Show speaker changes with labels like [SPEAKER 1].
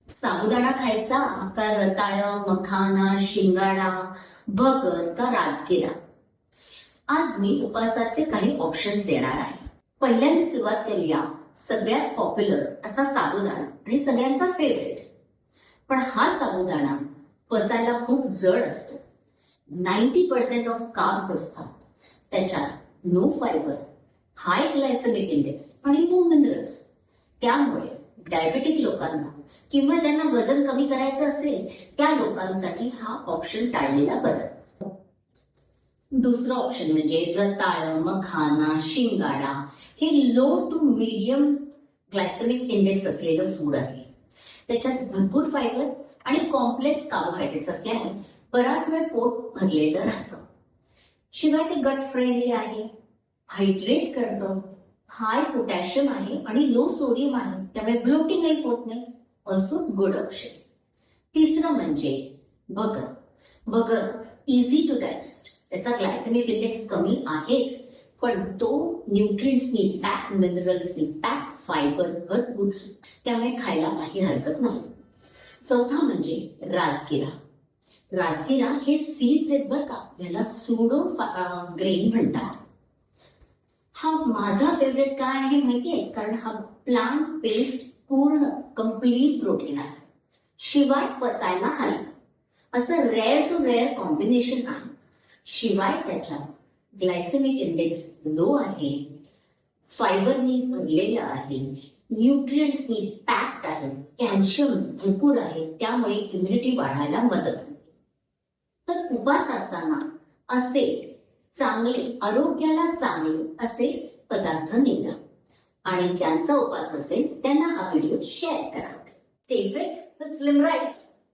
[SPEAKER 1] साबुदाणा खायचा का रताळ, मखाना, शिंगाडा, भगर का राजगिरा? आज मी उपासाचे काही ऑप्शन्स देणार आहे. पहिल्यांदा सुरुवात करूया सगळ्यात पॉप्युलर असा साबुदाणा आणि सगळ्यांचा फेवरेट. पण हा साबुदाणा पचायला खूप जड असतो. 90% ऑफ कार्ब्स असतात त्याच्यात. नो फायबर, हाय ग्लायसेमिक इंडेक्स आणि नो मिनरल्स. त्यामुळे डायबेटिक लोकांना किंवा ज्यांना वजन कमी करायचं असेल त्या लोकांसाठी हा ऑप्शन टाळलेला बरं. दुसरं ऑप्शन म्हणजे रताळ, मखाना, शिंगाडा हे low to medium glycemic index असलेलं फूड आहे. त्याच्यात भरपूर फायबर आणि कॉम्प्लेक्स कार्बोहायड्रेट्स असल्यामुळे बराच वेळ पोट भरलेलं राहतं. शिवाय ते गट फ्रेंडली आहे, हायड्रेट करतं, हाय पोटॅशियम आहे आणि लो सोडियम आहे, त्यामुळे ब्लोटिंगही होत नाही. Also good option. तिसरं म्हणजे भगर. भगर इझी टू डायजेस्ट. त्याचा ग्लायसेमिक इंडेक्स कमी आहेच, पण तो न्यूट्रिएंट्सनी पॅक, मिनरल्सनी पॅक, फायबर भरपूर, त्यामुळे खायला काही हरकत नाही. चौथा म्हणजे राजगिरा. राजगिरा हे सीड्स आहेत बरं का, याला सुडो ग्रेन म्हणतात. हा माझा फेवरेट काय आहे माहितीये? कारण हा प्लांट बेस्ड पूर्ण कम्प्लीट प्रोटीन आहे, शिवाय पचायला हलका. असं रेअर टू रेअर कॉम्बिनेशन आहे. शिवाय त्याच्यात ग्लायसेमिक इंडेक्स लो आहे, फायबरनी भरलेलं आहे, न्यूट्रिएंट्सनी पॅक्ड आहे, कॅल्शियम भरपूर आहे, त्यामुळे इम्युनिटी वाढायला मदत होते. तर उपवास असताना असे चांगले, आरोग्याला चांगले असे पदार्थ निवडा आणि ज्यांचा उपवास असेल त्यांना हा व्हिडिओ शेअर करा. Stay fit with slim right.